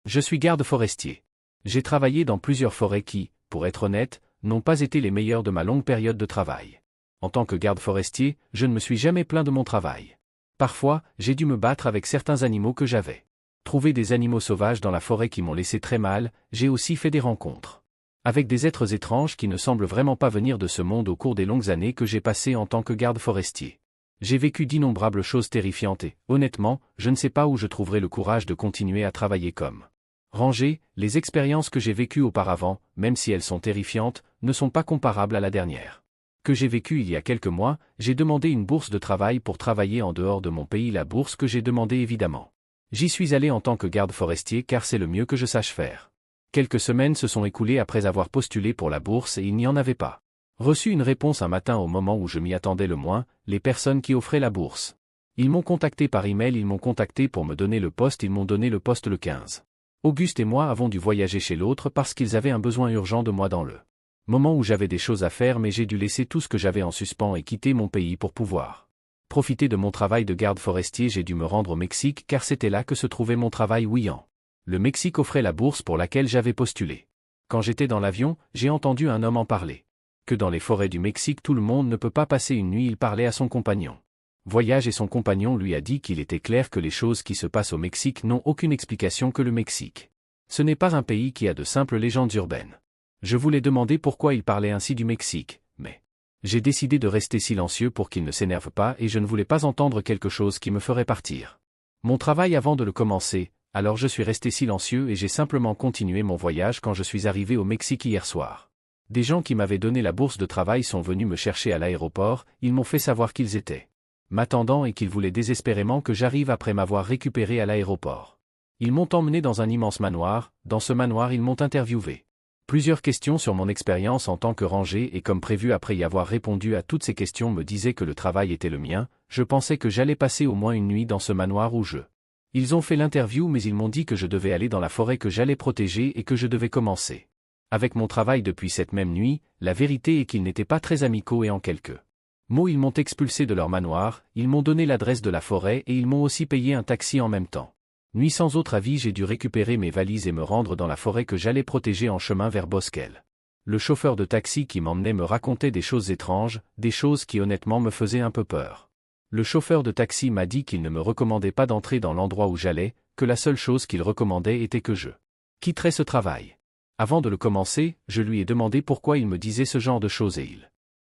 Je suis garde forestier. J'ai travaillé dans plusieurs forêts qui, pour être honnête, n'ont pas été les meilleures de ma longue période de travail. En tant que garde forestier, je ne me suis jamais plaint de mon travail. Parfois, j'ai dû me battre avec certains animaux que j'avais. Trouver des animaux sauvages dans la forêt qui m'ont laissé très mal, j'ai aussi fait des rencontres avec des êtres étranges qui ne semblent vraiment pas venir de ce monde au cours des longues années que j'ai passées en tant que garde forestier. J'ai vécu d'innombrables choses terrifiantes et, honnêtement, je ne sais pas où je trouverai le courage de continuer à travailler comme ranger. Les expériences que j'ai vécues auparavant, même si elles sont terrifiantes, ne sont pas comparables à la dernière que j'ai vécue il y a quelques mois. J'ai demandé une bourse de travail pour travailler en dehors de mon pays, la bourse que j'ai demandée évidemment. J'y suis allé en tant que garde forestier car c'est le mieux que je sache faire. Quelques semaines se sont écoulées après avoir postulé pour la bourse et il n'y en avait pas reçu une réponse un matin au moment où je m'y attendais le moins, les personnes qui offraient la bourse. Ils m'ont contacté par email, ils m'ont contacté pour me donner le poste, ils m'ont donné le poste le 15. Auguste et moi avons dû voyager chez l'autre parce qu'ils avaient un besoin urgent de moi dans le moment où j'avais des choses à faire, mais j'ai dû laisser tout ce que j'avais en suspens et quitter mon pays pour pouvoir profiter de mon travail de garde forestier. J'ai dû me rendre au Mexique car c'était là que se trouvait mon travail ouillant. Le Mexique offrait la bourse pour laquelle j'avais postulé. Quand j'étais dans l'avion, j'ai entendu un homme en parler. Que dans les forêts du Mexique tout le monde ne peut pas passer une nuit, il parlait à son compagnon. Voyage et son compagnon lui a dit qu'il était clair que les choses qui se passent au Mexique n'ont aucune explication, que le Mexique ce n'est pas un pays qui a de simples légendes urbaines. Je voulais demander pourquoi il parlait ainsi du Mexique, mais j'ai décidé de rester silencieux pour qu'il ne s'énerve pas et je ne voulais pas entendre quelque chose qui me ferait partir mon travail avant de le commencer. Alors je suis resté silencieux et j'ai simplement continué mon voyage. Quand je suis arrivé au Mexique hier soir, des gens qui m'avaient donné la bourse de travail sont venus me chercher à l'aéroport. Ils m'ont fait savoir qu'ils étaient m'attendant et qu'ils voulaient désespérément que j'arrive après m'avoir récupéré à l'aéroport. Ils m'ont emmené dans un immense manoir. Dans ce manoir, ils m'ont interviewé plusieurs questions sur mon expérience en tant que ranger et comme prévu, après y avoir répondu à toutes ces questions, me disaient que le travail était le mien. Je pensais que j'allais passer au moins une nuit dans ce manoir où Ils ont fait l'interview, mais ils m'ont dit que je devais aller dans la forêt que j'allais protéger et que je devais commencer avec mon travail depuis cette même nuit. La vérité est qu'ils n'étaient pas très amicaux et en quelques mots ils m'ont expulsé de leur manoir, ils m'ont donné l'adresse de la forêt et ils m'ont aussi payé un taxi en même temps. Nuit sans autre avis, j'ai dû récupérer mes valises et me rendre dans la forêt que j'allais protéger en chemin vers Bosquel. Le chauffeur de taxi qui m'emmenait me racontait des choses étranges, des choses qui honnêtement me faisaient un peu peur. Le chauffeur de taxi m'a dit qu'il ne me recommandait pas d'entrer dans l'endroit où j'allais, que la seule chose qu'il recommandait était que je quitterais ce travail. Avant de le commencer, je lui ai demandé pourquoi il me disait ce genre de choses et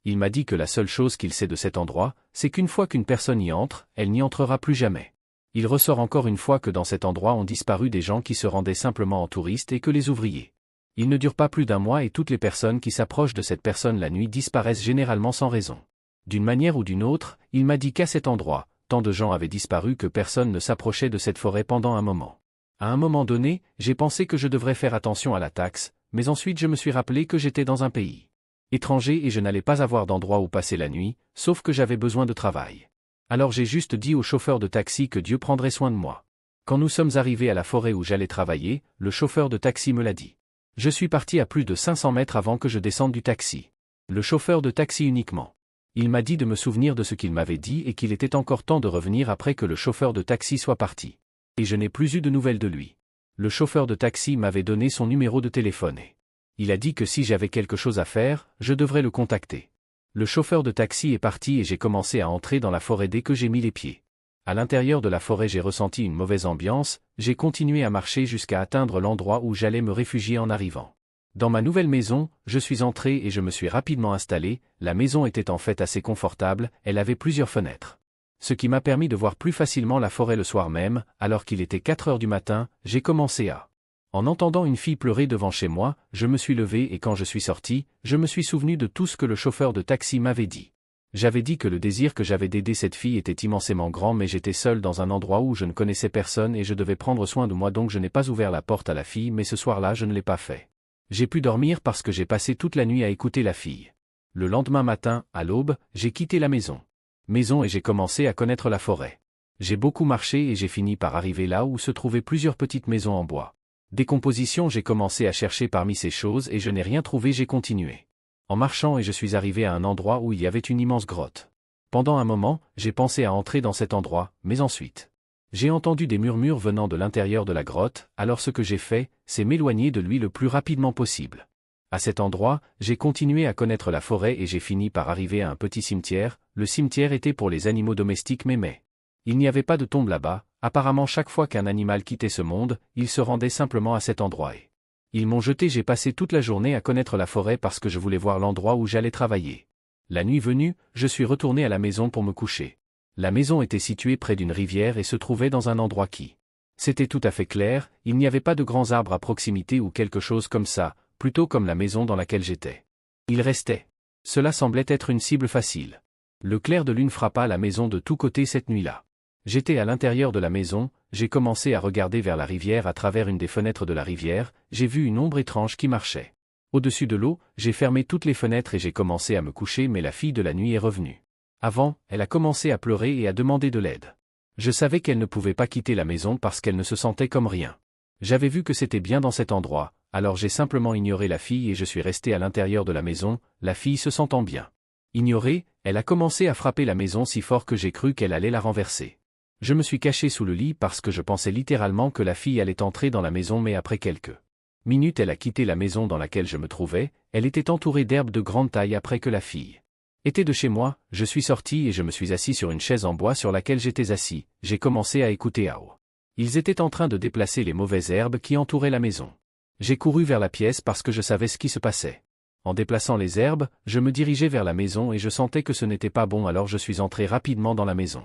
il m'a dit que la seule chose qu'il sait de cet endroit, c'est qu'une fois qu'une personne y entre, elle n'y entrera plus jamais. Il ressort encore une fois que dans cet endroit ont disparu des gens qui se rendaient simplement en touristes et que les ouvriers. Il ne dure pas plus d'un mois et toutes les personnes qui s'approchent de cette personne la nuit disparaissent généralement sans raison. D'une manière ou d'une autre, il m'a dit qu'à cet endroit, tant de gens avaient disparu que personne ne s'approchait de cette forêt pendant un moment. À un moment donné, j'ai pensé que je devrais faire attention à la taxe, mais ensuite je me suis rappelé que j'étais dans un pays étranger et je n'allais pas avoir d'endroit où passer la nuit, sauf que j'avais besoin de travail. Alors j'ai juste dit au chauffeur de taxi que Dieu prendrait soin de moi. Quand nous sommes arrivés à la forêt où j'allais travailler, le chauffeur de taxi me l'a dit. Je suis parti à plus de 500 mètres avant que je descende du taxi. Le chauffeur de taxi uniquement. Il m'a dit de me souvenir de ce qu'il m'avait dit et qu'il était encore temps de revenir après que le chauffeur de taxi soit parti. Et je n'ai plus eu de nouvelles de lui. Le chauffeur de taxi m'avait donné son numéro de téléphone et il a dit que si j'avais quelque chose à faire, je devrais le contacter. Le chauffeur de taxi est parti et j'ai commencé à entrer dans la forêt dès que j'ai mis les pieds. À l'intérieur de la forêt, j'ai ressenti une mauvaise ambiance. J'ai continué à marcher jusqu'à atteindre l'endroit où j'allais me réfugier en arrivant. Dans ma nouvelle maison, je suis entré et je me suis rapidement installé. La maison était en fait assez confortable, elle avait plusieurs fenêtres. Ce qui m'a permis de voir plus facilement la forêt le soir même. Alors qu'il était 4 heures du matin, j'ai commencé à En entendant une fille pleurer devant chez moi, je me suis levé et quand je suis sorti, je me suis souvenu de tout ce que le chauffeur de taxi m'avait dit. J'avais dit que le désir que j'avais d'aider cette fille était immensément grand, mais j'étais seul dans un endroit où je ne connaissais personne et je devais prendre soin de moi, donc je n'ai pas ouvert la porte à la fille, mais ce soir-là je ne l'ai pas fait. J'ai pu dormir parce que j'ai passé toute la nuit à écouter la fille. Le lendemain matin, à l'aube, j'ai quitté la maison et j'ai commencé à connaître la forêt. J'ai beaucoup marché et j'ai fini par arriver là où se trouvaient plusieurs petites maisons en bois. Décomposition, j'ai commencé à chercher parmi ces choses et je n'ai rien trouvé, j'ai continué en marchant et je suis arrivé à un endroit où il y avait une immense grotte. Pendant un moment, j'ai pensé à entrer dans cet endroit, mais ensuite J'ai entendu des murmures venant de l'intérieur de la grotte, alors ce que j'ai fait, c'est m'éloigner de lui le plus rapidement possible. À cet endroit, j'ai continué à connaître la forêt et j'ai fini par arriver à un petit cimetière. Le cimetière était pour les animaux domestiques mais il n'y avait pas de tombe là-bas. Apparemment chaque fois qu'un animal quittait ce monde, il se rendait simplement à cet endroit et ils m'ont jeté. J'ai passé toute la journée à connaître la forêt parce que je voulais voir l'endroit où j'allais travailler. La nuit venue, je suis retourné à la maison pour me coucher. La maison était située près d'une rivière et se trouvait dans un endroit qui c'était tout à fait clair. Il n'y avait pas de grands arbres à proximité ou quelque chose comme ça, plutôt comme la maison dans laquelle j'étais. Il restait. Cela semblait être une cible facile. Le clair de lune frappa la maison de tous côtés cette nuit-là. J'étais à l'intérieur de la maison, j'ai commencé à regarder vers la rivière à travers une des fenêtres de la rivière, j'ai vu une ombre étrange qui marchait. Au-dessus de l'eau, j'ai fermé toutes les fenêtres et j'ai commencé à me coucher mais la fille de la nuit est revenue. Avant, elle a commencé à pleurer et à demander de l'aide. Je savais qu'elle ne pouvait pas quitter la maison parce qu'elle ne se sentait comme rien. J'avais vu que c'était bien dans cet endroit, alors j'ai simplement ignoré la fille et je suis resté à l'intérieur de la maison, la fille se sentant bien. Ignorée, elle a commencé à frapper la maison si fort que j'ai cru qu'elle allait la renverser. Je me suis caché sous le lit parce que je pensais littéralement que la fille allait entrer dans la maison mais après quelques minutes elle a quitté la maison dans laquelle je me trouvais, elle était entourée d'herbes de grande taille après que la fille était de chez moi, je suis sorti et je me suis assis sur une chaise en bois sur laquelle j'étais assis, j'ai commencé à écouter à haut. Ils étaient en train de déplacer les mauvaises herbes qui entouraient la maison. J'ai couru vers la pièce parce que je savais ce qui se passait. En déplaçant les herbes, je me dirigeais vers la maison et je sentais que ce n'était pas bon alors je suis entré rapidement dans la maison.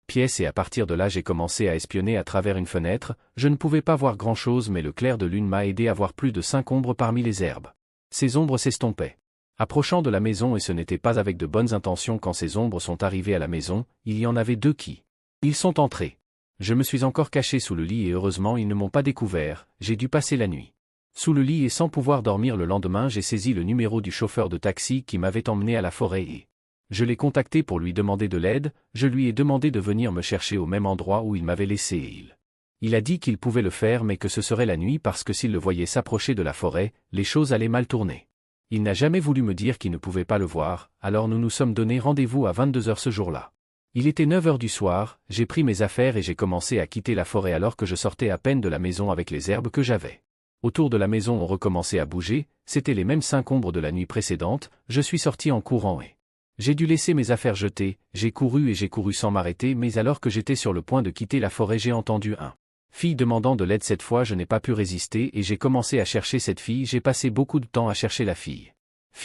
Pièce et à partir de là j'ai commencé à espionner à travers une fenêtre, je ne pouvais pas voir grand-chose mais le clair de lune m'a aidé à voir plus de 5 ombres parmi les herbes. Ces ombres s'estompaient. Approchant de la maison et ce n'était pas avec de bonnes intentions quand ces ombres sont arrivées à la maison, il y en avait 2 qui ils sont entrés. Je me suis encore caché sous le lit et heureusement ils ne m'ont pas découvert, j'ai dû passer la nuit. Sous le lit et sans pouvoir dormir le lendemain j'ai saisi le numéro du chauffeur de taxi qui m'avait emmené à la forêt et je l'ai contacté pour lui demander de l'aide, je lui ai demandé de venir me chercher au même endroit où il m'avait laissé et il a dit qu'il pouvait le faire mais que ce serait la nuit parce que s'il le voyait s'approcher de la forêt, les choses allaient mal tourner. Il n'a jamais voulu me dire qu'il ne pouvait pas le voir, alors nous nous sommes donné rendez-vous à 22h ce jour-là. Il était 9h du soir, j'ai pris mes affaires et j'ai commencé à quitter la forêt alors que je sortais à peine de la maison avec les herbes que j'avais. Autour de la maison on recommençait à bouger, c'était les mêmes 5 ombres de la nuit précédente, je suis sorti en courant et j'ai dû laisser mes affaires jetées, j'ai couru sans m'arrêter mais alors que j'étais sur le point de quitter la forêt j'ai entendu un fille demandant de l'aide cette fois je n'ai pas pu résister et j'ai commencé à chercher cette fille j'ai passé beaucoup de temps à chercher la fille.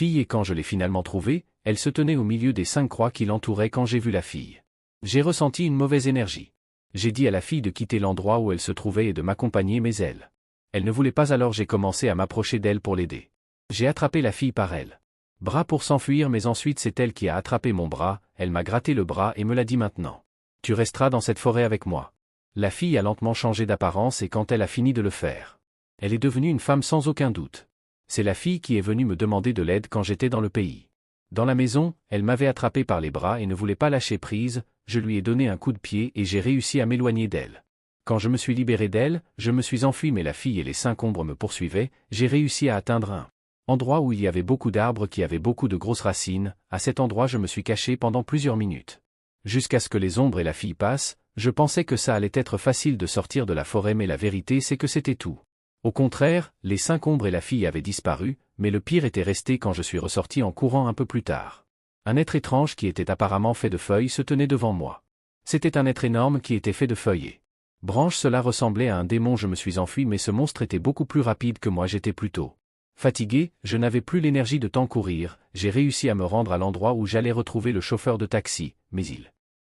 Et quand je l'ai finalement trouvée, elle se tenait au milieu des 5 croix qui l'entouraient quand j'ai vu la fille. J'ai ressenti une mauvaise énergie. J'ai dit à la fille de quitter l'endroit où elle se trouvait et de m'accompagner mais elle ne voulait pas alors j'ai commencé à m'approcher d'elle pour l'aider. J'ai attrapé la fille par elle. Bras pour s'enfuir mais ensuite c'est elle qui a attrapé mon bras, elle m'a gratté le bras et me l'a dit maintenant. Tu resteras dans cette forêt avec moi. La fille a lentement changé d'apparence et quand elle a fini de le faire, elle est devenue une femme sans aucun doute. C'est la fille qui est venue me demander de l'aide quand j'étais dans le pays. Dans la maison, elle m'avait attrapé par les bras et ne voulait pas lâcher prise, je lui ai donné un coup de pied et j'ai réussi à m'éloigner d'elle. Quand je me suis libéré d'elle, je me suis enfui mais la fille et les 5 ombres me poursuivaient, j'ai réussi à atteindre un endroit où il y avait beaucoup d'arbres qui avaient beaucoup de grosses racines, à cet endroit je me suis caché pendant plusieurs minutes. Jusqu'à ce que les ombres et la fille passent, je pensais que ça allait être facile de sortir de la forêt mais la vérité c'est que c'était tout. Au contraire, les 5 ombres et la fille avaient disparu, mais le pire était resté quand je suis ressorti en courant un peu plus tard. Un être étrange qui était apparemment fait de feuilles se tenait devant moi. C'était un être énorme qui était fait de feuilles et branches, cela ressemblait à un démon. Je me suis enfui mais ce monstre était beaucoup plus rapide que moi, j'étais plutôt fatigué, je n'avais plus l'énergie de tant courir, j'ai réussi à me rendre à l'endroit où j'allais retrouver le chauffeur de taxi, mais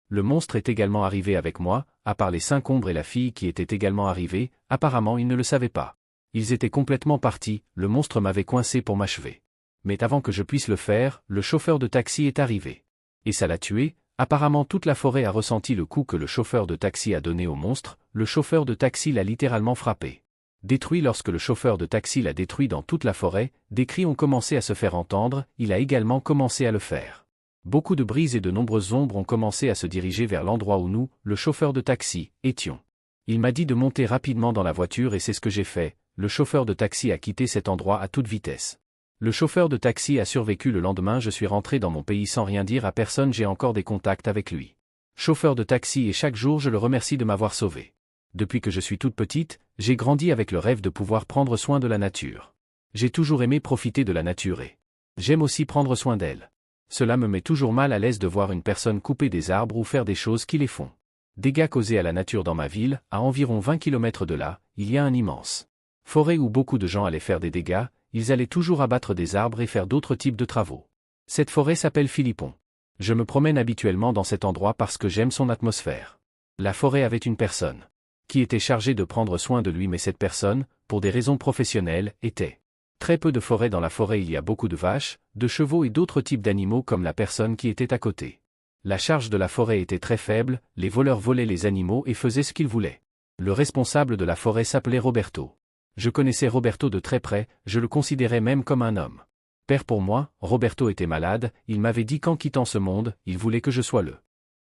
le monstre est également arrivé avec moi, à part les 5 ombres et la fille qui étaient également arrivés, apparemment ils ne le savaient pas. Ils étaient complètement partis, le monstre m'avait coincé pour m'achever. Mais avant que je puisse le faire, le chauffeur de taxi est arrivé. Et ça l'a tué, apparemment toute la forêt a ressenti le coup que le chauffeur de taxi a donné au monstre, le chauffeur de taxi l'a littéralement frappé. Détruit lorsque le chauffeur de taxi l'a détruit dans toute la forêt, des cris ont commencé à se faire entendre, il a également commencé à le faire. Beaucoup de brises et de nombreuses ombres ont commencé à se diriger vers l'endroit où nous, le chauffeur de taxi, étions. Il m'a dit de monter rapidement dans la voiture et c'est ce que j'ai fait. Le chauffeur de taxi a quitté cet endroit à toute vitesse. Le chauffeur de taxi a survécu le lendemain, je suis rentré dans mon pays sans rien dire à personne, j'ai encore des contacts avec lui. chauffeur de taxi et chaque jour je le remercie de m'avoir sauvé. Depuis que je suis toute petite, j'ai grandi avec le rêve de pouvoir prendre soin de la nature. J'ai toujours aimé profiter de la nature et j'aime aussi prendre soin d'elle. Cela me met toujours mal à l'aise de voir une personne couper des arbres ou faire des choses qui les font. Dégâts causés à la nature dans ma ville, à environ 20 km de là, il y a un immense forêt où beaucoup de gens allaient faire des dégâts, ils allaient toujours abattre des arbres et faire d'autres types de travaux. Cette forêt s'appelle Philippon. Je me promène habituellement dans cet endroit parce que j'aime son atmosphère. La forêt avait une personne qui était chargée de prendre soin de lui, mais cette personne, pour des raisons professionnelles, était très peu de forêt. Dans la forêt il y a beaucoup de vaches, de chevaux et d'autres types d'animaux comme la personne qui était à côté. La charge de la forêt était très faible, les voleurs volaient les animaux et faisaient ce qu'ils voulaient. Le responsable de la forêt s'appelait Roberto. Je connaissais Roberto de très près, je le considérais même comme un homme. Père pour moi, Roberto était malade, il m'avait dit qu'en quittant ce monde, il voulait que je sois le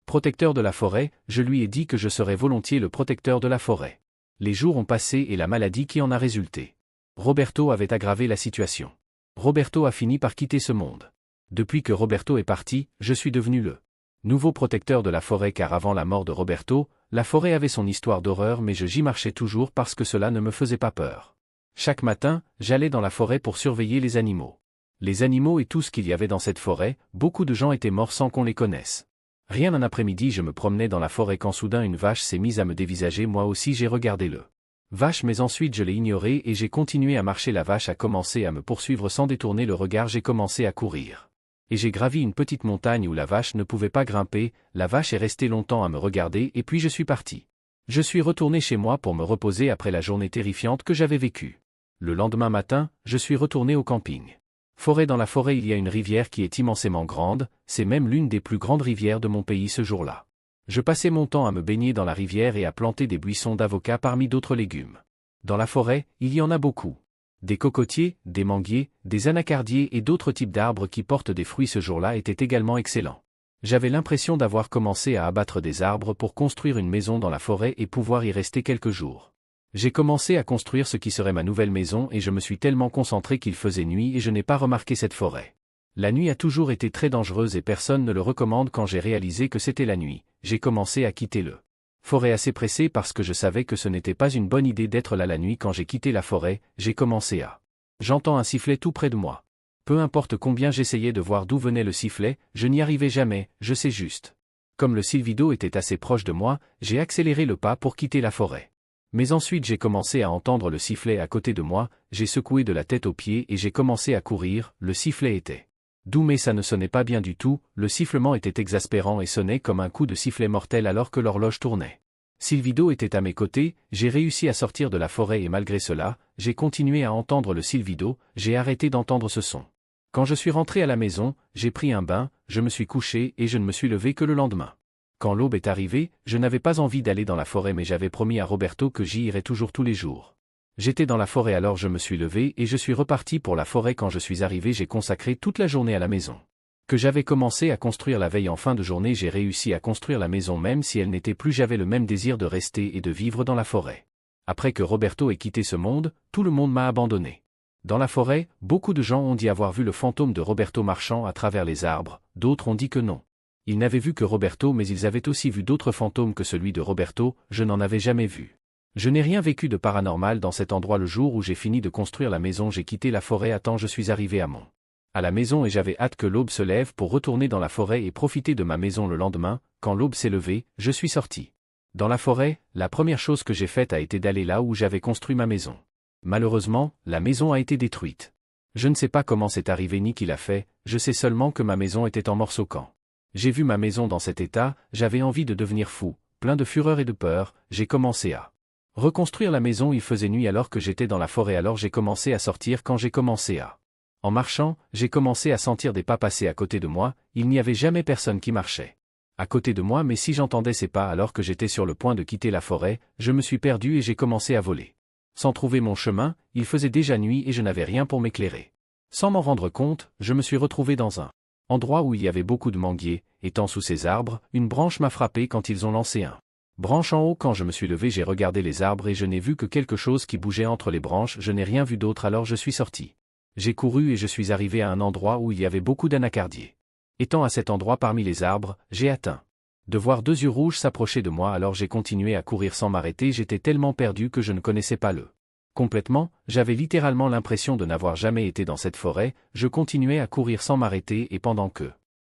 protecteur de la forêt, je lui ai dit que je serais volontiers le protecteur de la forêt. Les jours ont passé et la maladie qui en a résulté. Roberto avait aggravé la situation. Roberto a fini par quitter ce monde. Depuis que Roberto est parti, je suis devenu le nouveau protecteur de la forêt car avant la mort de Roberto, la forêt avait son histoire d'horreur mais j'y marchais toujours parce que cela ne me faisait pas peur. Chaque matin, j'allais dans la forêt pour surveiller les animaux. Les animaux et tout ce qu'il y avait dans cette forêt, beaucoup de gens étaient morts sans qu'on les connaisse. Rien un après-midi je me promenais dans la forêt quand soudain une vache s'est mise à me dévisager, moi aussi j'ai regardé le vache mais ensuite je l'ai ignoré et j'ai continué à marcher. La vache a commencé à me poursuivre sans détourner le regard, j'ai commencé à courir. Et j'ai gravi une petite montagne où la vache ne pouvait pas grimper, la vache est restée longtemps à me regarder et puis je suis parti. Je suis retourné chez moi pour me reposer après la journée terrifiante que j'avais vécue. Le lendemain matin, je suis retourné au camping. Forêt. Dans la forêt il y a une rivière qui est immensément grande, c'est même l'une des plus grandes rivières de mon pays ce jour-là. Je passais mon temps à me baigner dans la rivière et à planter des buissons d'avocats parmi d'autres légumes. Dans la forêt, il y en a beaucoup. Des cocotiers, des manguiers, des anacardiers et d'autres types d'arbres qui portent des fruits. Ce jour-là était également excellent. J'avais l'impression d'avoir commencé à abattre des arbres pour construire une maison dans la forêt et pouvoir y rester quelques jours. J'ai commencé à construire ce qui serait ma nouvelle maison et je me suis tellement concentré qu'il faisait nuit et je n'ai pas remarqué cette forêt. La nuit a toujours été très dangereuse et personne ne le recommande. Quand j'ai réalisé que c'était la nuit, j'ai commencé à quitter le forêt assez pressé parce que je savais que ce n'était pas une bonne idée d'être là la nuit. Quand j'ai quitté la forêt, j'ai commencé à j'entends un sifflet tout près de moi. Peu importe combien j'essayais de voir d'où venait le sifflet, je n'y arrivais jamais, je sais juste. Comme le sylvido était assez proche de moi, j'ai accéléré le pas pour quitter la forêt. Mais ensuite j'ai commencé à entendre le sifflet à côté de moi, j'ai secoué de la tête aux pieds et j'ai commencé à courir. Le sifflet était doux mais ça ne sonnait pas bien du tout, le sifflement était exaspérant et sonnait comme un coup de sifflet mortel alors que l'horloge tournait. Sylvido était à mes côtés, j'ai réussi à sortir de la forêt et malgré cela, j'ai continué à entendre le sylvido, j'ai arrêté d'entendre ce son. Quand je suis rentré à la maison, j'ai pris un bain, je me suis couché et je ne me suis levé que le lendemain. Quand l'aube est arrivée, je n'avais pas envie d'aller dans la forêt mais j'avais promis à Roberto que j'y irais toujours tous les jours. J'étais dans la forêt alors je me suis levé et je suis reparti pour la forêt. Quand je suis arrivé j'ai consacré toute la journée à la maison que j'avais commencé à construire la veille. En fin de journée j'ai réussi à construire la maison même si elle n'était plus. J'avais le même désir de rester et de vivre dans la forêt. Après que Roberto ait quitté ce monde, tout le monde m'a abandonné. Dans la forêt, beaucoup de gens ont dit avoir vu le fantôme de Roberto marchant à travers les arbres, d'autres ont dit que non. Ils n'avaient vu que Roberto mais ils avaient aussi vu d'autres fantômes que celui de Roberto, je n'en avais jamais vu. Je n'ai rien vécu de paranormal dans cet endroit. Le jour où j'ai fini de construire la maison j'ai quitté la forêt à temps. Je suis arrivé à la maison et j'avais hâte que l'aube se lève pour retourner dans la forêt et profiter de ma maison. Le lendemain, quand l'aube s'est levée, je suis sorti. Dans la forêt, la première chose que j'ai faite a été d'aller là où j'avais construit ma maison. Malheureusement, la maison a été détruite. Je ne sais pas comment c'est arrivé ni qui l'a fait, je sais seulement que ma maison était en morceaux. Quand j'ai vu ma maison dans cet état, j'avais envie de devenir fou, plein de fureur et de peur, j'ai commencé à reconstruire la maison. Il faisait nuit alors que j'étais dans la forêt alors j'ai commencé à sortir. Quand j'ai commencé en marchant, j'ai commencé à sentir des pas passer à côté de moi, il n'y avait jamais personne qui marchait à côté de moi mais si j'entendais ces pas alors que j'étais sur le point de quitter la forêt, je me suis perdu et j'ai commencé à voler. Sans trouver mon chemin, il faisait déjà nuit et je n'avais rien pour m'éclairer. Sans m'en rendre compte, je me suis retrouvé dans un endroit où il y avait beaucoup de manguiers, étant sous ces arbres, une branche m'a frappé quand ils ont lancé un branche en haut. Quand je me suis levé j'ai regardé les arbres et je n'ai vu que quelque chose qui bougeait entre les branches, je n'ai rien vu d'autre alors je suis sorti. J'ai couru et je suis arrivé à un endroit où il y avait beaucoup d'anacardiers. Étant à cet endroit parmi les arbres, j'ai atteint De voir deux yeux rouges s'approcher de moi alors j'ai continué à courir sans m'arrêter, j'étais tellement perdu que je ne connaissais pas le complètement, j'avais littéralement l'impression de n'avoir jamais été dans cette forêt, je continuais à courir sans m'arrêter et pendant que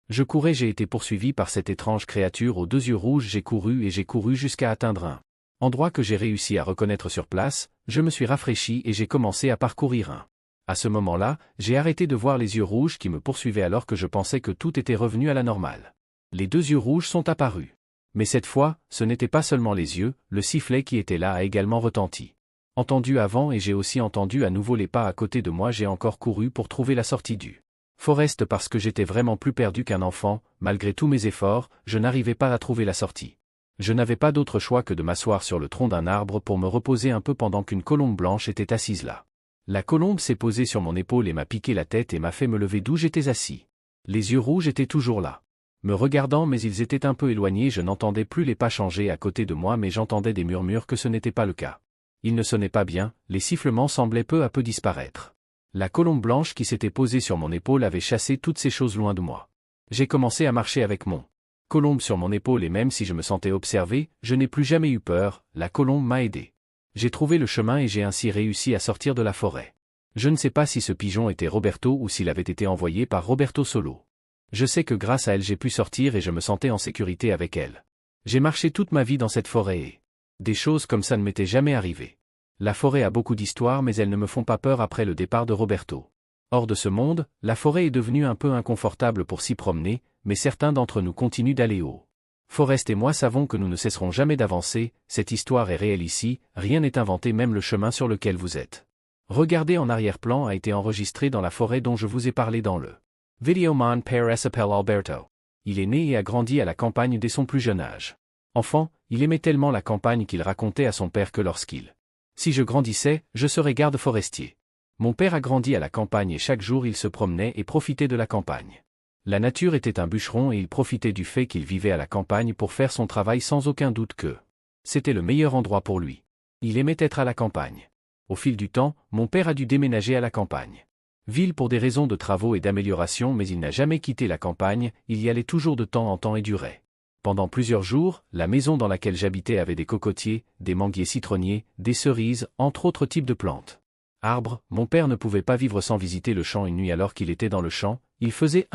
je courais j'ai été poursuivi par cette étrange créature aux deux yeux rouges, j'ai couru jusqu'à atteindre un endroit que j'ai réussi à reconnaître sur place, je me suis rafraîchi et j'ai commencé à parcourir un. À ce moment-là, j'ai arrêté de voir les yeux rouges qui me poursuivaient alors que je pensais que tout était revenu à la normale. Les deux yeux rouges sont apparus. Mais cette fois, ce n'était pas seulement les yeux, le sifflet qui était là a également retenti. Entendu avant et j'ai aussi entendu à nouveau les pas à côté de moi, j'ai encore couru pour trouver la sortie du forest parce que j'étais vraiment plus perdu qu'un enfant, malgré tous mes efforts, je n'arrivais pas à trouver la sortie. Je n'avais pas d'autre choix que de m'asseoir sur le tronc d'un arbre pour me reposer un peu pendant qu'une colombe blanche était assise là. La colombe s'est posée sur mon épaule et m'a piqué la tête et m'a fait me lever d'où j'étais assis. Les yeux rouges étaient toujours là. Me regardant mais ils étaient un peu éloignés, je n'entendais plus les pas changer à côté de moi mais j'entendais des murmures que ce n'était pas le cas. Ils ne sonnaient pas bien, les sifflements semblaient peu à peu disparaître. La colombe blanche qui s'était posée sur mon épaule avait chassé toutes ces choses loin de moi. J'ai commencé à marcher avec mon colombe sur mon épaule et même si je me sentais observé, je n'ai plus jamais eu peur, la colombe m'a aidé. J'ai trouvé le chemin et j'ai ainsi réussi à sortir de la forêt. Je ne sais pas si ce pigeon était Roberto ou s'il avait été envoyé par Roberto Solo. Je sais que grâce à elle j'ai pu sortir et je me sentais en sécurité avec elle. J'ai marché toute ma vie dans cette forêt et des choses comme ça ne m'étaient jamais arrivées. La forêt a beaucoup d'histoires mais elles ne me font pas peur après le départ de Roberto. Hors de ce monde, la forêt est devenue un peu inconfortable pour s'y promener, mais certains d'entre nous continuent d'aller haut. Forrest et moi savons que nous ne cesserons jamais d'avancer, cette histoire est réelle ici, rien n'est inventé même le chemin sur lequel vous êtes. Regardez en arrière-plan a été enregistré dans la forêt dont je vous ai parlé dans le Video Mon Père s'appelle Alberto. Il est né et a grandi à la campagne dès son plus jeune âge. Enfant, il aimait tellement la campagne qu'il racontait à son père que lorsqu'il si je grandissais, je serais garde forestier. Mon père a grandi à la campagne et chaque jour il se promenait et profitait de la campagne. La nature était un bûcheron et il profitait du fait qu'il vivait à la campagne pour faire son travail sans aucun doute que c'était le meilleur endroit pour lui. Il aimait être à la campagne. Au fil du temps, mon père a dû déménager à la campagne. Ville pour des raisons de travaux et d'amélioration mais il n'a jamais quitté la campagne, il y allait toujours de temps en temps et durait. Pendant plusieurs jours, la maison dans laquelle j'habitais avait des cocotiers, des manguiers citronniers, des cerises, entre autres types de plantes. Arbres, mon père ne pouvait pas vivre sans visiter le champ une nuit alors qu'il était dans le champ, il faisait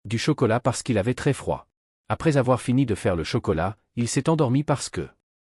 du chocolat parce qu'il avait très froid. Après avoir fini de faire le chocolat, il s'est endormi parce que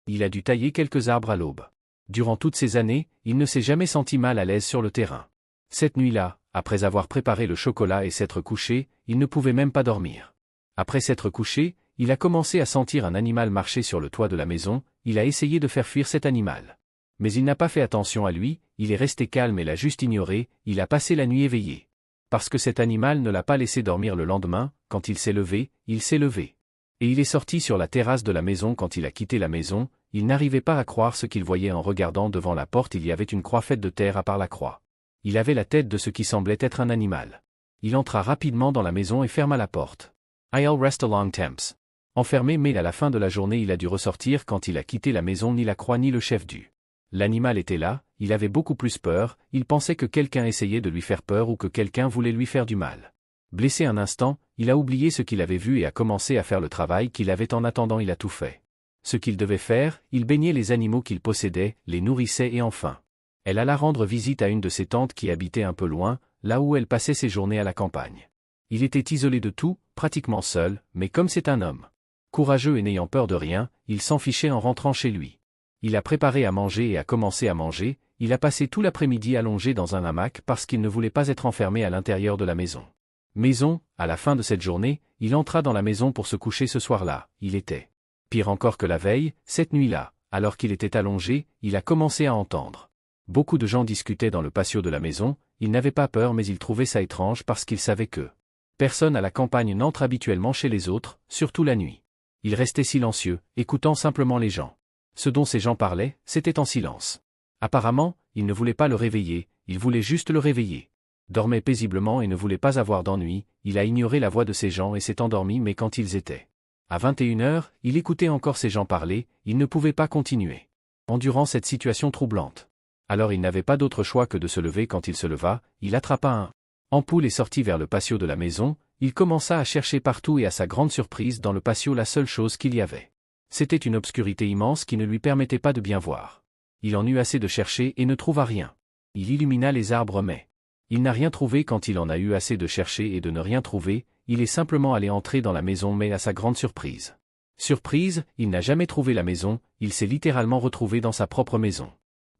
il a dû tailler quelques arbres à l'aube. Durant toutes ces années, il ne s'est jamais senti mal à l'aise sur le terrain. Cette nuit-là, après avoir préparé le chocolat et s'être couché, il ne pouvait même pas dormir. Après s'être couché, il a commencé à sentir un animal marcher sur le toit de la maison, il a essayé de faire fuir cet animal. Mais il n'a pas fait attention à lui, il est resté calme et l'a juste ignoré, il a passé la nuit éveillé. Parce que cet animal ne l'a pas laissé dormir le lendemain, quand il s'est levé, il s'est levé. Et il est sorti sur la terrasse de la maison quand il a quitté la maison, il n'arrivait pas à croire ce qu'il voyait en regardant devant la porte, il y avait une croix faite de terre à part la croix. Il avait la tête de ce qui semblait être un animal. Il entra rapidement dans la maison et ferma la porte. I'll rest a long temps. Enfermé mais à la fin de la journée il a dû ressortir quand il a quitté la maison ni la croix ni le chef du. L'animal était là, il avait beaucoup plus peur, il pensait que quelqu'un essayait de lui faire peur ou que quelqu'un voulait lui faire du mal. Blessé un instant, il a oublié ce qu'il avait vu et a commencé à faire le travail qu'il avait en attendant il a tout fait. Ce qu'il devait faire, il baignait les animaux qu'il possédait, les nourrissait et enfin. Elle alla rendre visite à une de ses tantes qui habitait un peu loin, là où elle passait ses journées à la campagne. Il était isolé de tout, pratiquement seul, mais comme c'est un homme courageux et n'ayant peur de rien, il s'en fichait en rentrant chez lui. Il a préparé à manger et a commencé à manger, il a passé tout l'après-midi allongé dans un hamac parce qu'il ne voulait pas être enfermé à l'intérieur de la maison. À la fin de cette journée, il entra dans la maison pour se coucher ce soir-là, il était pire encore que la veille, cette nuit-là, alors qu'il était allongé, il a commencé à entendre. Beaucoup de gens discutaient dans le patio de la maison, il n'avait pas peur mais il trouvait ça étrange parce qu'il savait que personne à la campagne n'entre habituellement chez les autres, surtout la nuit. Il restait silencieux, écoutant simplement les gens. Ce dont ces gens parlaient, c'était en silence. Apparemment, il ne voulait pas le réveiller, il voulait juste le réveiller. Dormait paisiblement et ne voulait pas avoir d'ennui, il a ignoré la voix de ces gens et s'est endormi mais quand ils étaient à 21h, il écoutait encore ces gens parler, il ne pouvait pas continuer. Endurant cette situation troublante. Alors il n'avait pas d'autre choix que de se lever quand il se leva, il attrapa un ampoule et sortit vers le patio de la maison, Il commença à chercher partout et à sa grande surprise dans le patio la seule chose qu'il y avait. C'était une obscurité immense qui ne lui permettait pas de bien voir. Il en eut assez de chercher et ne trouva rien. Il illumina les arbres mais il n'a rien trouvé. Quand il en a eu assez de chercher et de ne rien trouver, il est simplement allé entrer dans la maison mais à sa grande surprise. Surprise, il n'a jamais trouvé la maison, il s'est littéralement retrouvé dans sa propre maison.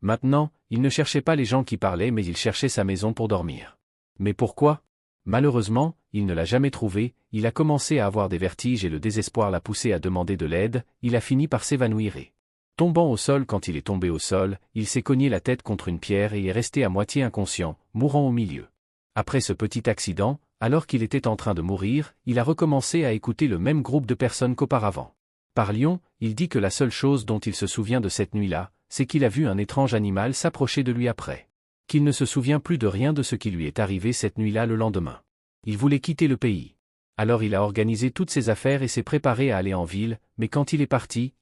Maintenant, il ne cherchait pas les gens qui parlaient mais il cherchait sa maison pour dormir. Mais pourquoi ? Malheureusement, il ne l'a jamais trouvé, il a commencé à avoir des vertiges et le désespoir l'a poussé à demander de l'aide, il a fini par s'évanouir et, tombant au sol quand il est tombé au sol, il s'est cogné la tête contre une pierre et est resté à moitié inconscient, mourant au milieu. Après ce petit accident, alors qu'il était en train de mourir, il a recommencé à écouter le même groupe de personnes qu'auparavant. Par Lyon, il dit que la seule chose dont il se souvient de cette nuit-là, c'est qu'il a vu un étrange animal s'approcher de lui après. Qu'il ne se souvient plus de rien de ce qui lui est arrivé cette nuit-là le lendemain. Il voulait quitter le pays. Alors il a organisé toutes ses affaires et s'est préparé à aller en ville, mais quand il est parti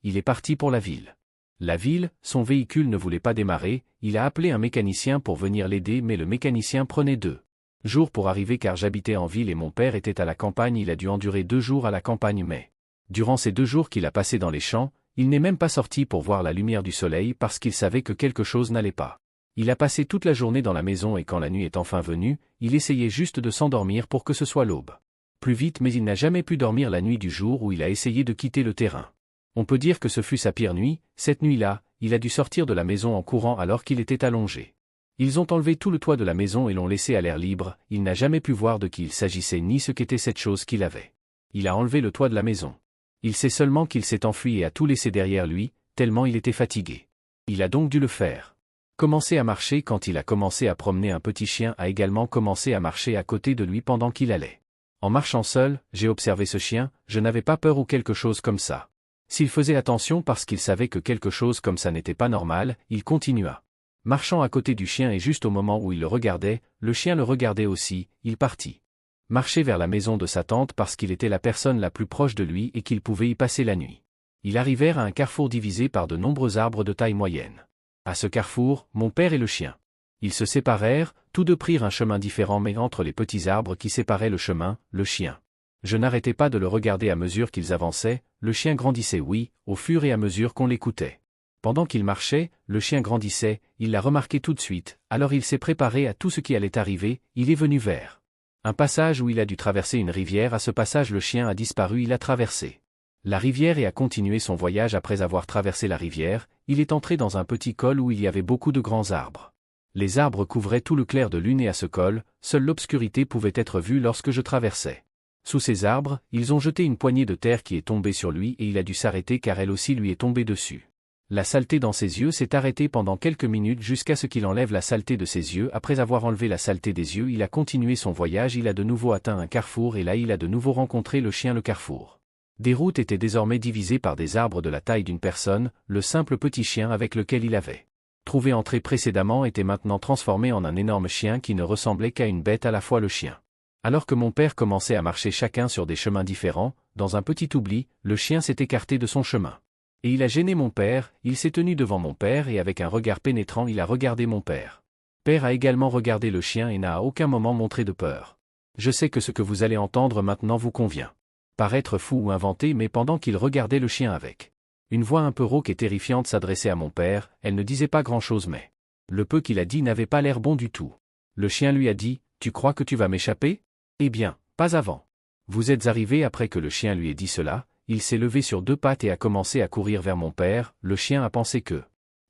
pour la ville. La ville, son véhicule ne voulait pas démarrer, il a appelé un mécanicien pour venir l'aider mais le mécanicien prenait 2 jours pour arriver car j'habitais en ville et mon père était à la campagne. Il a dû endurer 2 jours à la campagne mais, durant ces 2 jours qu'il a passés dans les champs, il n'est même pas sorti pour voir la lumière du soleil parce qu'il savait que quelque chose n'allait pas. Il a passé toute la journée dans la maison et quand la nuit est enfin venue, il essayait juste de s'endormir pour que ce soit l'aube. Plus vite mais il n'a jamais pu dormir la nuit du jour où il a essayé de quitter le terrain. On peut dire que ce fut sa pire nuit, cette nuit-là, il a dû sortir de la maison en courant alors qu'il était allongé. Ils ont enlevé tout le toit de la maison et l'ont laissé à l'air libre, il n'a jamais pu voir de qui il s'agissait ni ce qu'était cette chose qu'il avait. Il a enlevé le toit de la maison. Il sait seulement qu'il s'est enfui et a tout laissé derrière lui, tellement il était fatigué. Il a donc dû le faire. Commencer à marcher quand il a commencé à promener un petit chien a également commencé à marcher à côté de lui pendant qu'il allait. En marchant seul, j'ai observé ce chien, je n'avais pas peur ou quelque chose comme ça. S'il faisait attention parce qu'il savait que quelque chose comme ça n'était pas normal, il continua. Marchant à côté du chien et juste au moment où il le chien le regardait aussi, il partit. Marcher vers la maison de sa tante parce qu'il était la personne la plus proche de lui et qu'il pouvait y passer la nuit. Ils arrivèrent à un carrefour divisé par de nombreux arbres de taille moyenne. À ce carrefour, mon père et le chien. Ils se séparèrent, tous deux prirent un chemin différent mais entre les petits arbres qui séparaient le chemin, le chien. Je n'arrêtais pas de le regarder à mesure qu'ils avançaient, le chien grandissait au fur et à mesure qu'on l'écoutait. Pendant qu'il marchait, le chien grandissait, il l'a remarqué tout de suite, alors il s'est préparé à tout ce qui allait arriver, il est venu vers un passage où il a dû traverser une rivière. À ce passage le chien a disparu, il a traversé la rivière et a continué son voyage. Après avoir traversé la rivière, il est entré dans un petit col où il y avait beaucoup de grands arbres. Les arbres couvraient tout le clair de lune et à ce col, seule l'obscurité pouvait être vue lorsque je traversais. Sous ces arbres, ils ont jeté une poignée de terre qui est tombée sur lui et il a dû s'arrêter car elle aussi lui est tombée dessus. La saleté dans ses yeux s'est arrêtée pendant quelques minutes jusqu'à ce qu'il enlève la saleté de ses yeux. Après avoir enlevé la saleté des yeux, il a continué son voyage. Il a de nouveau atteint un carrefour et là il a de nouveau rencontré le chien. Le carrefour des routes était désormais divisé par des arbres de la taille d'une personne. Le simple petit chien avec lequel il avait trouvé entrée précédemment était maintenant transformé en un énorme chien qui ne ressemblait qu'à une bête à la fois. Le chien. Alors que mon père commençait à marcher chacun sur des chemins différents, dans un petit oubli, le chien s'est écarté de son chemin. Et il a gêné mon père, il s'est tenu devant mon père et avec un regard pénétrant il a regardé mon père. Père a également regardé le chien et n'a à aucun moment montré de peur. Je sais que ce que vous allez entendre maintenant vous convient. Paraître fou ou inventé mais pendant qu'il regardait le chien avec une voix un peu rauque et terrifiante s'adressait à mon père, elle ne disait pas grand-chose mais le peu qu'il a dit n'avait pas l'air bon du tout. Le chien lui a dit, « Tu crois que tu vas m'échapper ? Eh bien, pas avant. » Vous êtes arrivé après que le chien lui ait dit cela, il s'est levé sur 2 pattes et a commencé à courir vers mon père. Le chien a pensé que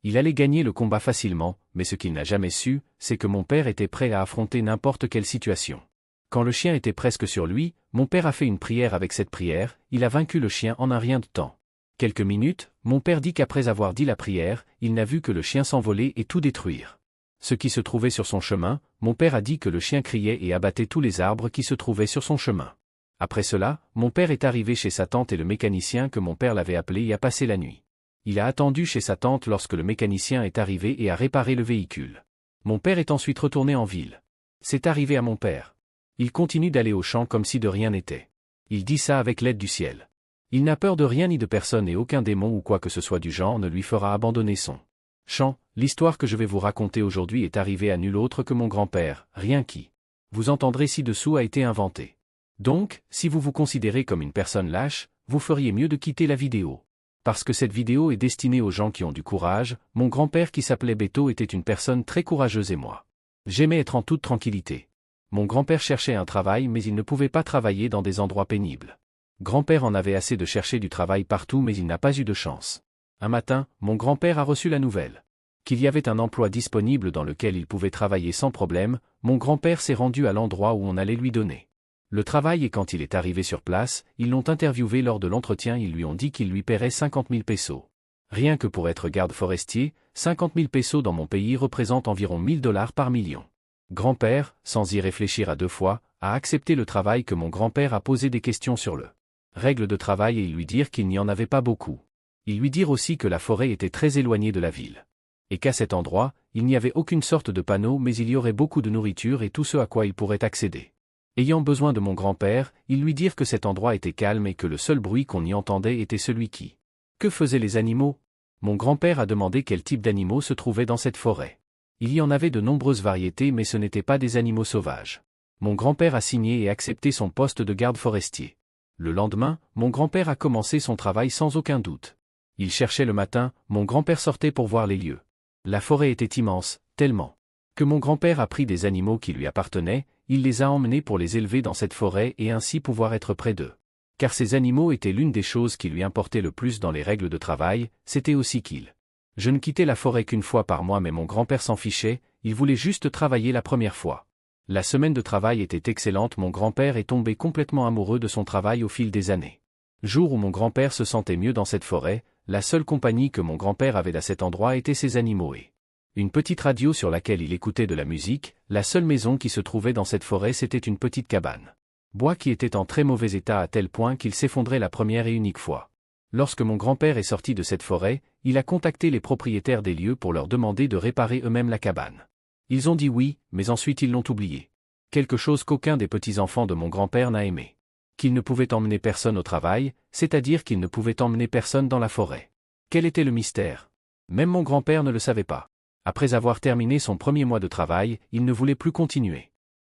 il allait gagner le combat facilement, mais ce qu'il n'a jamais su, c'est que mon père était prêt à affronter n'importe quelle situation. Quand le chien était presque sur lui, mon père a fait une prière. Avec cette prière, il a vaincu le chien en un rien de temps. Quelques minutes, mon père dit qu'après avoir dit la prière, il n'a vu que le chien s'envoler et tout détruire. Ce qui se trouvait sur son chemin, mon père a dit que le chien criait et abattait tous les arbres qui se trouvaient sur son chemin. Après cela, mon père est arrivé chez sa tante et le mécanicien que mon père l'avait appelé y a passé la nuit. Il a attendu chez sa tante lorsque le mécanicien est arrivé et a réparé le véhicule. Mon père est ensuite retourné en ville. C'est arrivé à mon père. Il continue d'aller au champ comme si de rien n'était. Il dit ça avec l'aide du ciel. Il n'a peur de rien ni de personne et aucun démon ou quoi que ce soit du genre ne lui fera abandonner son champ. L'histoire que je vais vous raconter aujourd'hui est arrivée à nul autre que mon grand-père, rien qui, vous entendrez ci-dessous, a été inventé. Donc, si vous vous considérez comme une personne lâche, vous feriez mieux de quitter la vidéo. Parce que cette vidéo est destinée aux gens qui ont du courage. Mon grand-père qui s'appelait Beto était une personne très courageuse et moi. J'aimais être en toute tranquillité. Mon grand-père cherchait un travail mais il ne pouvait pas travailler dans des endroits pénibles. Grand-père en avait assez de chercher du travail partout mais il n'a pas eu de chance. Un matin, mon grand-père a reçu la nouvelle qu'il y avait un emploi disponible dans lequel il pouvait travailler sans problème. Mon grand-père s'est rendu à l'endroit où on allait lui donner le travail et quand il est arrivé sur place, ils l'ont interviewé lors de l'entretien, ils lui ont dit qu'il lui paierait 50 000 pesos. Rien que pour être garde forestier, 50 000 pesos dans mon pays représentent environ 1 000 $ par million. Grand-père, sans y réfléchir à deux fois, a accepté le travail que mon grand-père a posé des questions sur le règle de travail et il lui dire qu'il n'y en avait pas beaucoup. Il lui dire aussi que la forêt était très éloignée de la ville. Et qu'à cet endroit, il n'y avait aucune sorte de panneau mais il y aurait beaucoup de nourriture et tout ce à quoi il pourrait accéder. Ayant besoin de mon grand-père, il lui dire que cet endroit était calme et que le seul bruit qu'on y entendait était celui qui. Que faisaient les animaux? Mon grand-père a demandé quel type d'animaux se trouvaient dans cette forêt. Il y en avait de nombreuses variétés mais ce n'étaient pas des animaux sauvages. Mon grand-père a signé et accepté son poste de garde forestier. Le lendemain, mon grand-père a commencé son travail sans aucun doute. Il cherchait le matin, mon grand-père sortait pour voir les lieux. La forêt était immense, tellement que mon grand-père a pris des animaux qui lui appartenaient, il les a emmenés pour les élever dans cette forêt et ainsi pouvoir être près d'eux. Car ces animaux étaient l'une des choses qui lui importaient le plus dans les règles de travail, c'était aussi qu'il. Je ne quittais la forêt qu'une fois par mois mais mon grand-père s'en fichait, il voulait juste travailler la première fois. La semaine de travail était excellente, mon grand-père est tombé complètement amoureux de son travail au fil des années. Jour où mon grand-père se sentait mieux dans cette forêt, la seule compagnie que mon grand-père avait à cet endroit était ses animaux et une petite radio sur laquelle il écoutait de la musique. La seule maison qui se trouvait dans cette forêt c'était une petite cabane. Bois qui était en très mauvais état à tel point qu'il s'effondrait la première et unique fois. Lorsque mon grand-père est sorti de cette forêt, il a contacté les propriétaires des lieux pour leur demander de réparer eux-mêmes la cabane. Ils ont dit oui, mais ensuite ils l'ont oublié. Quelque chose qu'aucun des petits-enfants de mon grand-père n'a aimé. Qu'il ne pouvait emmener personne au travail, c'est-à-dire qu'il ne pouvait emmener personne dans la forêt. Quel était le mystère? Même mon grand-père ne le savait pas. Après avoir terminé son premier mois de travail, il ne voulait plus continuer.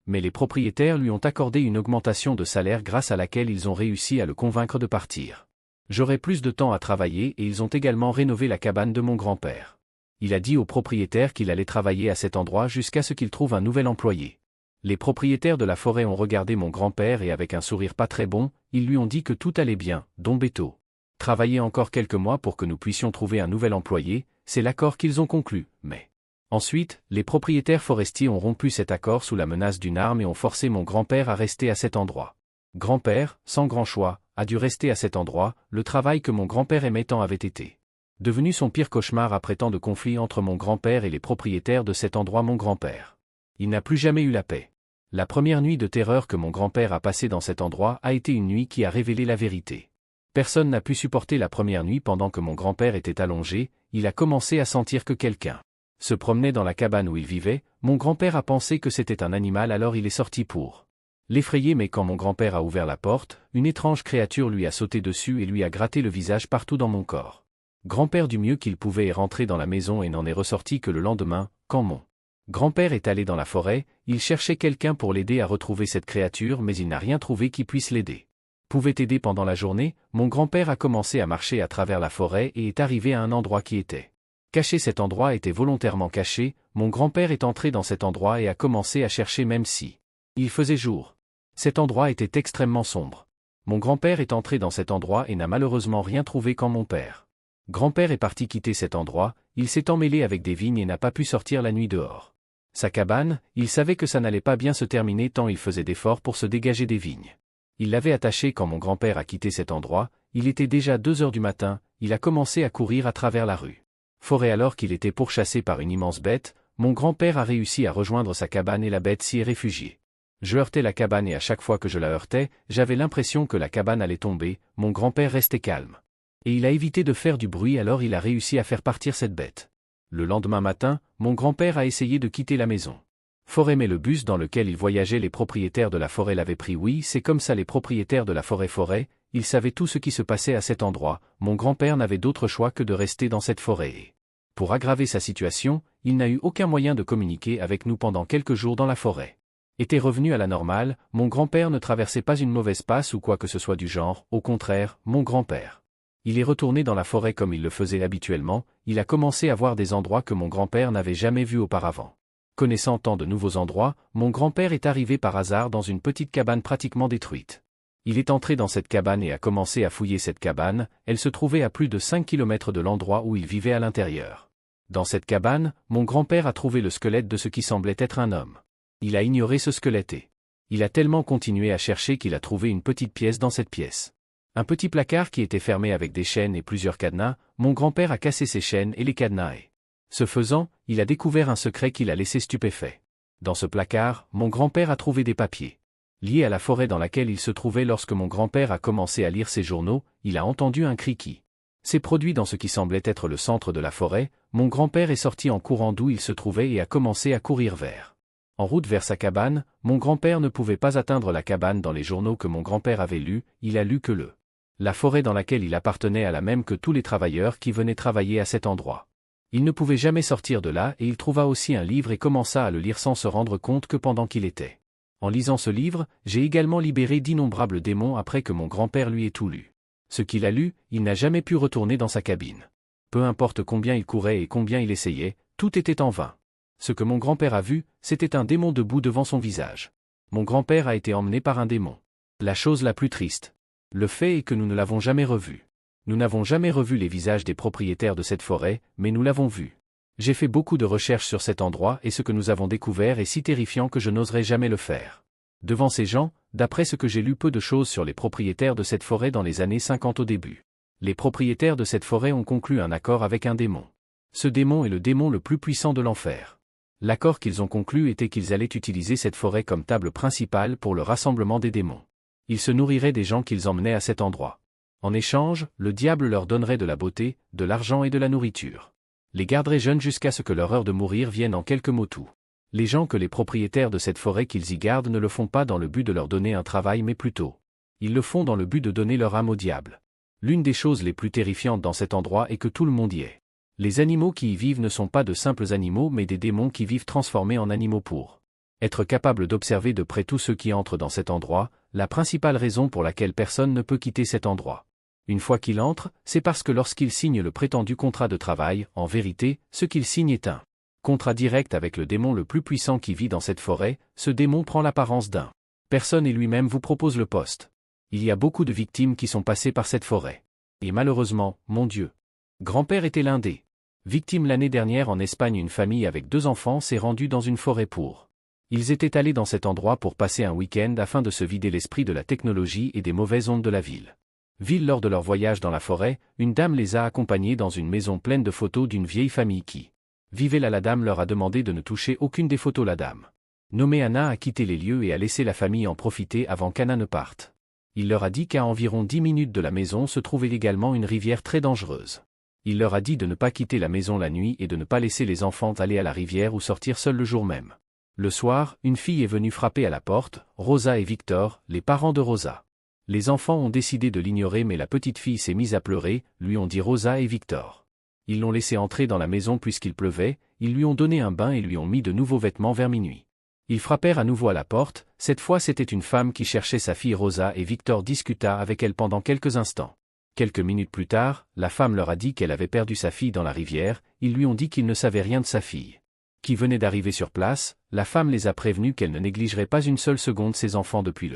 Mais les propriétaires lui ont accordé une augmentation de salaire grâce à laquelle ils ont réussi à le convaincre de partir. J'aurai plus de temps à travailler et ils ont également rénové la cabane de mon grand-père. Il a dit aux propriétaires qu'il allait travailler à cet endroit jusqu'à ce qu'il trouve un nouvel employé. Les propriétaires de la forêt ont regardé mon grand-père et avec un sourire pas très bon, ils lui ont dit que tout allait bien, Don Beto. Travailler encore quelques mois pour que nous puissions trouver un nouvel employé, c'est l'accord qu'ils ont conclu, mais. Ensuite, les propriétaires forestiers ont rompu cet accord sous la menace d'une arme et ont forcé mon grand-père à rester à cet endroit. Grand-père, sans grand choix, a dû rester à cet endroit, le travail que mon grand-père aimait tant avait été devenu son pire cauchemar après tant de conflits entre mon grand-père et les propriétaires de cet endroit. Mon grand-père. Il n'a plus jamais eu la paix. La première nuit de terreur que mon grand-père a passée dans cet endroit a été une nuit qui a révélé la vérité. Personne n'a pu supporter la première nuit pendant que mon grand-père était allongé, il a commencé à sentir que quelqu'un se promenait dans la cabane où il vivait. Mon grand-père a pensé que c'était un animal alors il est sorti pour l'effrayer mais quand mon grand-père a ouvert la porte, une étrange créature lui a sauté dessus et lui a gratté le visage partout dans mon corps. Grand-père du mieux qu'il pouvait est rentré dans la maison et n'en est ressorti que le lendemain, quand mon grand-père est allé dans la forêt, il cherchait quelqu'un pour l'aider à retrouver cette créature mais il n'a rien trouvé qui puisse l'aider. Pouvait aider pendant la journée, mon grand-père a commencé à marcher à travers la forêt et est arrivé à un endroit qui était caché. Cet endroit était volontairement caché, mon grand-père est entré dans cet endroit et a commencé à chercher même si il faisait jour. Cet endroit était extrêmement sombre. Mon grand-père est entré dans cet endroit et n'a malheureusement rien trouvé quand mon grand-père est parti quitter cet endroit, il s'est emmêlé avec des vignes et n'a pas pu sortir la nuit dehors. Sa cabane, il savait que ça n'allait pas bien se terminer tant il faisait d'efforts pour se dégager des vignes. Il l'avait attaché quand mon grand-père a quitté cet endroit, il était déjà 2 heures du matin, il a commencé à courir à travers la rue. Forêt alors qu'il était pourchassé par une immense bête, mon grand-père a réussi à rejoindre sa cabane et la bête s'y est réfugiée. Je heurtais la cabane et à chaque fois que je la heurtais, j'avais l'impression que la cabane allait tomber, mon grand-père restait calme. Et il a évité de faire du bruit alors il a réussi à faire partir cette bête. Le lendemain matin, mon grand-père a essayé de quitter la maison. Forêt mais le bus dans lequel il voyageait les propriétaires de la forêt l'avaient pris. Oui, c'est comme ça les propriétaires de la forêt, ils savaient tout ce qui se passait à cet endroit, mon grand-père n'avait d'autre choix que de rester dans cette forêt et, pour aggraver sa situation, il n'a eu aucun moyen de communiquer avec nous pendant quelques jours dans la forêt. Était revenu à la normale, mon grand-père ne traversait pas une mauvaise passe ou quoi que ce soit du genre, au contraire, mon grand-père. Il est retourné dans la forêt comme il le faisait habituellement, il a commencé à voir des endroits que mon grand-père n'avait jamais vus auparavant. Connaissant tant de nouveaux endroits, mon grand-père est arrivé par hasard dans une petite cabane pratiquement détruite. Il est entré dans cette cabane et a commencé à fouiller cette cabane, elle se trouvait à plus de 5 kilomètres de l'endroit où il vivait à l'intérieur. Dans cette cabane, mon grand-père a trouvé le squelette de ce qui semblait être un homme. Il a ignoré ce squelette et il a tellement continué à chercher qu'il a trouvé une petite pièce dans cette pièce. Un petit placard qui était fermé avec des chaînes et plusieurs cadenas, mon grand-père a cassé ces chaînes et les cadenas et, ce faisant, il a découvert un secret qui l'a laissé stupéfait. Dans ce placard, mon grand-père a trouvé des papiers. Liés à la forêt dans laquelle il se trouvait lorsque mon grand-père a commencé à lire ses journaux, il a entendu un cri qui s'est produit dans ce qui semblait être le centre de la forêt. Mon grand-père est sorti en courant d'où il se trouvait et a commencé à courir vers. En route vers sa cabane, mon grand-père ne pouvait pas atteindre la cabane dans les journaux que mon grand-père avait lus, il a lu que la forêt dans laquelle il appartenait à la même que tous les travailleurs qui venaient travailler à cet endroit. Il ne pouvait jamais sortir de là et il trouva aussi un livre et commença à le lire sans se rendre compte que pendant qu'il était. En lisant ce livre, j'ai également libéré d'innombrables démons après que mon grand-père lui ait tout lu. Ce qu'il a lu, il n'a jamais pu retourner dans sa cabine. Peu importe combien il courait et combien il essayait, tout était en vain. Ce que mon grand-père a vu, c'était un démon debout devant son visage. Mon grand-père a été emmené par un démon. La chose la plus triste. Le fait est que nous ne l'avons jamais revu. Nous n'avons jamais revu les visages des propriétaires de cette forêt, mais nous l'avons vu. J'ai fait beaucoup de recherches sur cet endroit et ce que nous avons découvert est si terrifiant que je n'oserais jamais le faire. Devant ces gens, d'après ce que j'ai lu peu de choses sur les propriétaires de cette forêt dans les années 50 au début. Les propriétaires de cette forêt ont conclu un accord avec un démon. Ce démon est le démon le plus puissant de l'enfer. L'accord qu'ils ont conclu était qu'ils allaient utiliser cette forêt comme table principale pour le rassemblement des démons. Ils se nourriraient des gens qu'ils emmenaient à cet endroit. En échange, le diable leur donnerait de la beauté, de l'argent et de la nourriture. Les garderait jeunes jusqu'à ce que leur heure de mourir vienne en quelques mots tout. Les gens que les propriétaires de cette forêt qu'ils y gardent ne le font pas dans le but de leur donner un travail mais plutôt. Ils le font dans le but de donner leur âme au diable. L'une des choses les plus terrifiantes dans cet endroit est que tout le monde y est. Les animaux qui y vivent ne sont pas de simples animaux mais des démons qui vivent transformés en animaux pour être capables d'observer de près tous ceux qui entrent dans cet endroit, la principale raison pour laquelle personne ne peut quitter cet endroit. Une fois qu'il entre, c'est parce que lorsqu'il signe le prétendu contrat de travail, en vérité, ce qu'il signe est un contrat direct avec le démon le plus puissant qui vit dans cette forêt. Ce démon prend l'apparence d'un personne et lui-même vous propose le poste. Il y a beaucoup de victimes qui sont passées par cette forêt. Et malheureusement, mon Dieu. Grand-père était l'un des victimes l'année dernière en Espagne. Une famille avec 2 enfants s'est rendue dans une forêt pour. Ils étaient allés dans cet endroit pour passer un week-end afin de se vider l'esprit de la technologie et des mauvaises ondes de la ville. Lors de leur voyage dans la forêt, une dame les a accompagnés dans une maison pleine de photos d'une vieille famille qui vivait là. La dame leur a demandé de ne toucher aucune des photos. La dame, nommée Anna, a quitté les lieux et a laissé la famille en profiter avant qu'Anna ne parte. Il leur a dit qu'à environ 10 minutes de la maison se trouvait également une rivière très dangereuse. Il leur a dit de ne pas quitter la maison la nuit et de ne pas laisser les enfants aller à la rivière ou sortir seuls le jour même. Le soir, une fille est venue frapper à la porte, Rosa et Victor, les parents de Rosa. Les enfants ont décidé de l'ignorer mais la petite fille s'est mise à pleurer, lui ont dit Rosa et Victor. Ils l'ont laissé entrer dans la maison puisqu'il pleuvait, ils lui ont donné un bain et lui ont mis de nouveaux vêtements vers minuit. Ils frappèrent à nouveau à la porte, cette fois c'était une femme qui cherchait sa fille Rosa et Victor discuta avec elle pendant quelques instants. Quelques minutes plus tard, la femme leur a dit qu'elle avait perdu sa fille dans la rivière, ils lui ont dit qu'ils ne savaient rien de sa fille. Qui venait d'arriver sur place, la femme les a prévenus qu'elle ne négligerait pas une seule seconde ses enfants depuis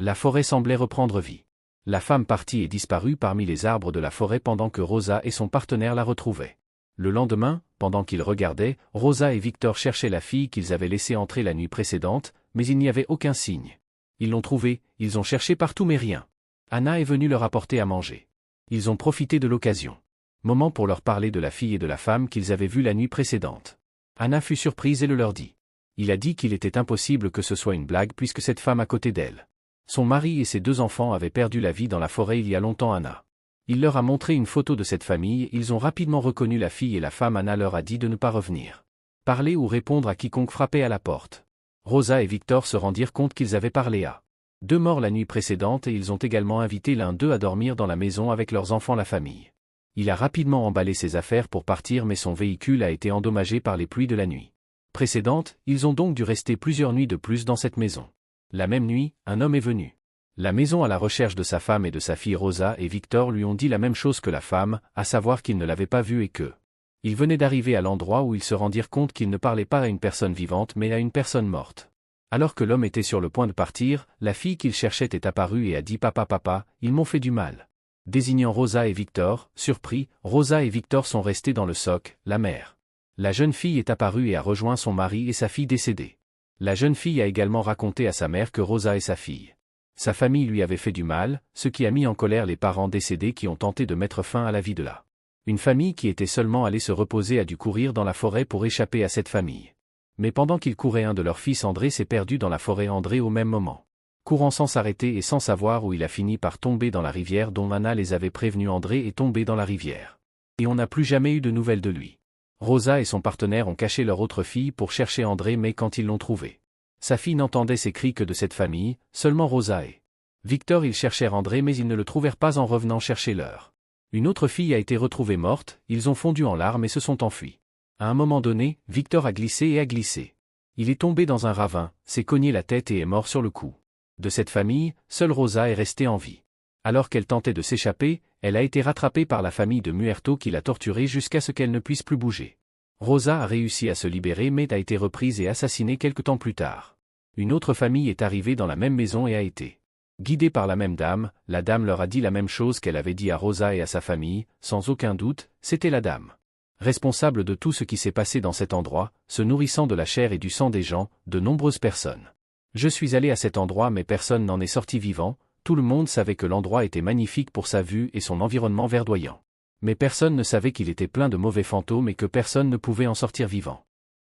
la forêt semblait reprendre vie. La femme partit et disparut parmi les arbres de la forêt pendant que Rosa et son partenaire la retrouvaient. Le lendemain, pendant qu'ils regardaient, Rosa et Victor cherchaient la fille qu'ils avaient laissée entrer la nuit précédente, mais il n'y avait aucun signe. Ils l'ont trouvée, ils ont cherché partout mais rien. Anna est venue leur apporter à manger. Ils ont profité de l'occasion. Moment pour leur parler de la fille et de la femme qu'ils avaient vues la nuit précédente. Anna fut surprise et le leur dit. Il a dit qu'il était impossible que ce soit une blague puisque cette femme à côté d'elle. Son mari et ses 2 enfants avaient perdu la vie dans la forêt il y a longtemps. Anna. Il leur a montré une photo de cette famille, ils ont rapidement reconnu la fille et la femme. Anna leur a dit de ne pas revenir parler ou répondre à quiconque frappait à la porte. Rosa et Victor se rendirent compte qu'ils avaient parlé à 2 morts la nuit précédente et ils ont également invité l'un d'eux à dormir dans la maison avec leurs enfants. La famille. Il a rapidement emballé ses affaires pour partir mais son véhicule a été endommagé par les pluies de la nuit. précédente, ils ont donc dû rester plusieurs nuits de plus dans cette maison. La même nuit, un homme est venu. La maison à la recherche de sa femme et de sa fille Rosa et Victor lui ont dit la même chose que la femme, à savoir qu'ils ne l'avaient pas vue et que ils venaient d'arriver à l'endroit où ils se rendirent compte qu'ils ne parlaient pas à une personne vivante mais à une personne morte. Alors que l'homme était sur le point de partir, la fille qu'il cherchait est apparue et a dit « Papa, papa, ils m'ont fait du mal ». Désignant Rosa et Victor, surpris, Rosa et Victor sont restés dans le soc, la mère. La jeune fille est apparue et a rejoint son mari et sa fille décédée. La jeune fille a également raconté à sa mère que Rosa est sa fille. Sa famille lui avait fait du mal, ce qui a mis en colère les parents décédés qui ont tenté de mettre fin à la vie de la. Une famille qui était seulement allée se reposer a dû courir dans la forêt pour échapper à cette famille. Mais pendant qu'ils couraient, un de leurs fils André s'est perdu dans la forêt. André au même moment, courant sans s'arrêter et sans savoir où il a fini par tomber dans la rivière dont Anna les avait prévenus. André est tombé dans la rivière. Et on n'a plus jamais eu de nouvelles de lui. Rosa et son partenaire ont caché leur autre fille pour chercher André, mais quand ils l'ont trouvé, sa fille n'entendait ces cris que de cette famille, seulement Rosa et Victor. Ils cherchèrent André mais ils ne le trouvèrent pas. En revenant chercher leur une autre fille a été retrouvée morte, ils ont fondu en larmes et se sont enfuis. À un moment donné, Victor a glissé et a glissé. Il est tombé dans un ravin, s'est cogné la tête et est mort sur le coup. De cette famille, seule Rosa est restée en vie. Alors qu'elle tentait de s'échapper, elle a été rattrapée par la famille de Muerto qui l'a torturée jusqu'à ce qu'elle ne puisse plus bouger. Rosa a réussi à se libérer mais a été reprise et assassinée quelque temps plus tard. Une autre famille est arrivée dans la même maison et a été guidée par la même dame. La dame leur a dit la même chose qu'elle avait dit à Rosa et à sa famille, sans aucun doute, c'était la dame responsable de tout ce qui s'est passé dans cet endroit, se nourrissant de la chair et du sang des gens, de nombreuses personnes. Je suis allé à cet endroit mais personne n'en est sorti vivant. Tout le monde savait que l'endroit était magnifique pour sa vue et son environnement verdoyant. Mais personne ne savait qu'il était plein de mauvais fantômes et que personne ne pouvait en sortir vivant.